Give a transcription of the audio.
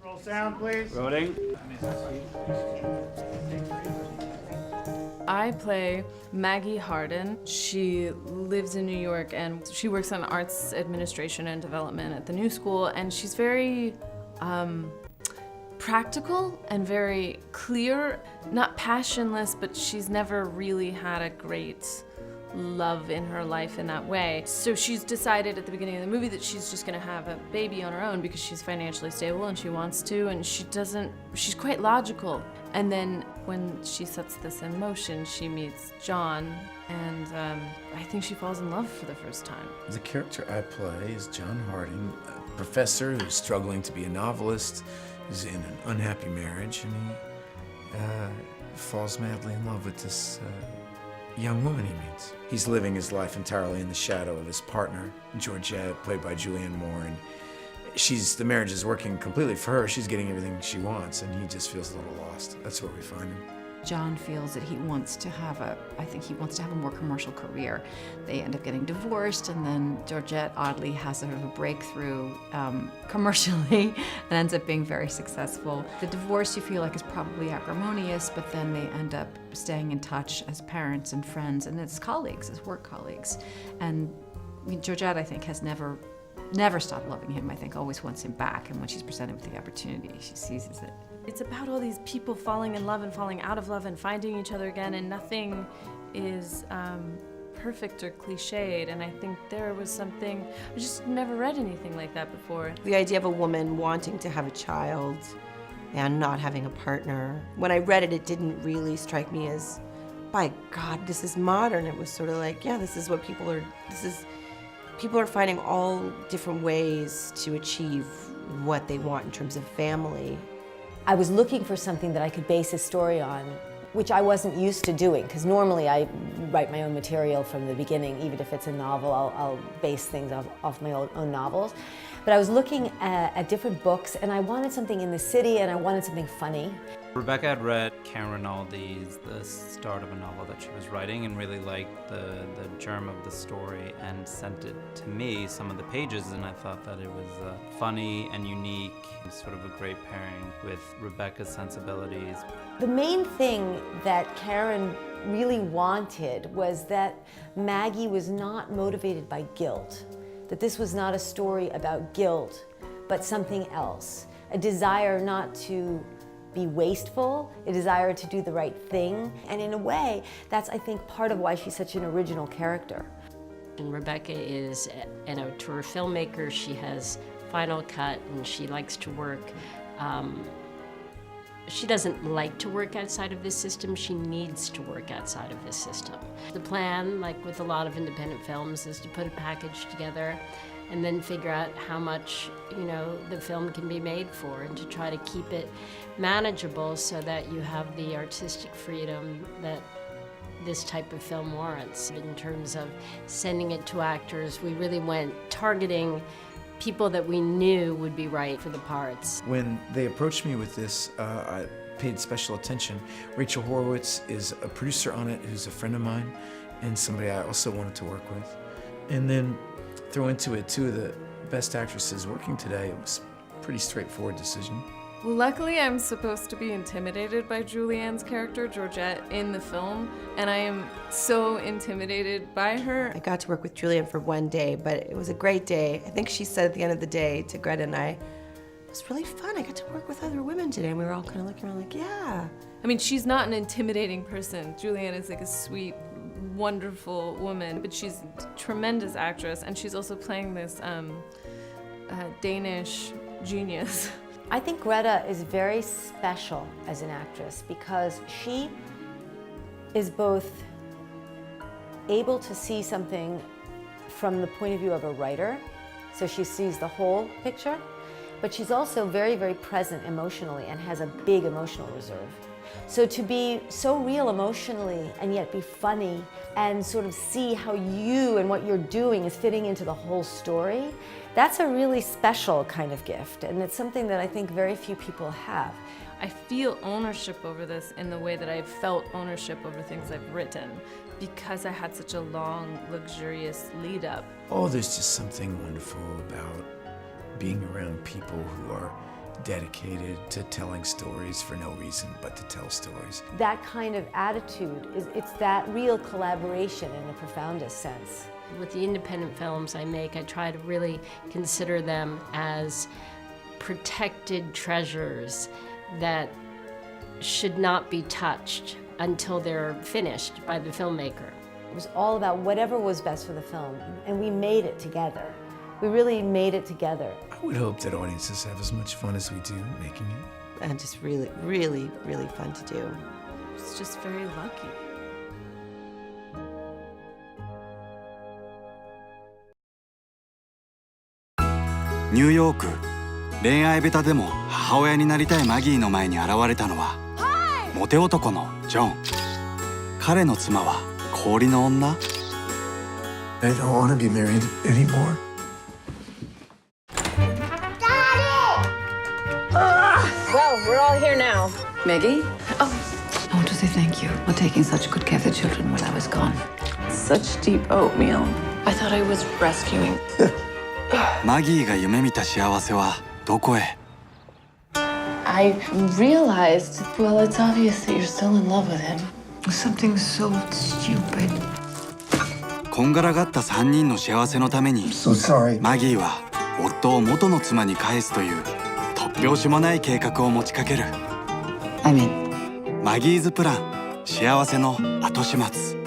Roll sound, please. Rolling. I play Maggie Harden. She lives in New York and she works on arts administration and development at the New School, and she's very practical and very clear, not passionless, but she's never really had a great love in her life in that way. So she's decided at the beginning of the movie that she's just gonna have a baby on her own because she's financially stable and she wants to, and she's quite logical. And then when she sets this in motion, she meets John, and I think she falls in love for the first time. The character I play is John Harding, a professor who's struggling to be a novelist, who's in an unhappy marriage, and he falls madly in love with this young woman he meets. He's living his life entirely in the shadow of his partner, Georgette, played by Julianne Moore, and the marriage is working completely for her. She's getting everything she wants, and he just feels a little lost. That's where we find him. John feels that he wants to have a more commercial career. They end up getting divorced, and then Georgette oddly has sort of a breakthrough commercially and ends up being very successful. The divorce you feel like is probably acrimonious, but then they end up staying in touch as parents and friends and as colleagues, as work colleagues. And Georgette, I think, has never stopped loving him. I think always wants him back, and when she's presented with the opportunity, she seizes it. It's about all these people falling in love and falling out of love and finding each other again, and nothing is perfect or cliched, and I think there was something, I just never read anything like that before. The idea of a woman wanting to have a child and not having a partner, when I read it, it didn't really strike me as, by God, this is modern. It was sort of like, yeah, this is what people are finding all different ways to achieve what they want in terms of family. I was looking for something that I could base a story on, which I wasn't used to doing, because normally I write my own material from the beginning. Even if it's a novel, I'll base things off my own novels. But I was looking at different books, and I wanted something in the city, and I wanted something funny. Rebecca had read Karen Rinaldi's The Start of a Novel that she was writing and really liked the germ of the story and sent it to me, some of the pages, and I thought that it was funny and unique, and sort of a great pairing with Rebecca's sensibilities. The main thing that Karen really wanted was that Maggie was not motivated by guilt, that this was not a story about guilt, but something else, a desire not to be wasteful, a desire to do the right thing. And in a way, that's, I think, part of why she's such an original character. And Rebecca is an auteur filmmaker. She has Final Cut, and she likes to work. She doesn't like to work outside of this system. She needs to work outside of this system. The plan, like with a lot of independent films, is to put a package together and then figure out how much, the film can be made for, and to try to keep it manageable so that you have the artistic freedom that this type of film warrants. In terms of sending it to actors, we really went targeting people that we knew would be right for the parts. When they approached me with this, I paid special attention. Rachel Horowitz is a producer on it who's a friend of mine and somebody I also wanted to work with. And then throw into it two of the best actresses working today. It was a pretty straightforward decision. Luckily, I'm supposed to be intimidated by Julianne's character, Georgette, in the film, and I am so intimidated by her. I got to work with Julianne for one day, but it was a great day. I think she said at the end of the day to Greta and I, it was really fun. I got to work with other women today, and we were all kind of looking around like, yeah. I mean, she's not an intimidating person. Julianne is like a sweet, wonderful woman, but she's a tremendous actress, and she's also playing this Danish genius. I think Greta is very special as an actress because she is both able to see something from the point of view of a writer, so she sees the whole picture, but she's also very, very present emotionally and has a big emotional reserve. So to be so real emotionally and yet be funny and sort of see how you and what you're doing is fitting into the whole story, that's a really special kind of gift, and it's something that I think very few people have. I feel ownership over this in the way that I've felt ownership over things I've written because I had such a long, luxurious lead up. Oh, there's just something wonderful about being around people who are dedicated to telling stories for no reason but to tell stories. That kind of attitude, it's that real collaboration in the profoundest sense. With the independent films I make, I try to really consider them as protected treasures that should not be touched until they're finished by the filmmaker. It was all about whatever was best for the film, and we made it together. We really made it together. I would hope that audiences have as much fun as we do making it. And just really, really, really fun to do. It's just very lucky. ニューヨーク、恋愛ベタでも母親になりたいマギーの前に現れたのはモテ男のジョン。彼の妻は氷の女。 I don't want to be married anymore. Well, we're all here now. Maggie? Oh. I want to say thank you for taking such good care of the children while I was gone. Such deep oatmeal. I thought I was rescuing. マギーが夢見た幸せはどこへ？ I realized, well, it's obvious that you're still in love with him. Something so stupid. こんがらがった3人の幸せのために So sorry. マギーは夫を元の妻に返すという突拍子もない計画を持ちかける。 I'm in. マギーズプラン、幸せの後始末。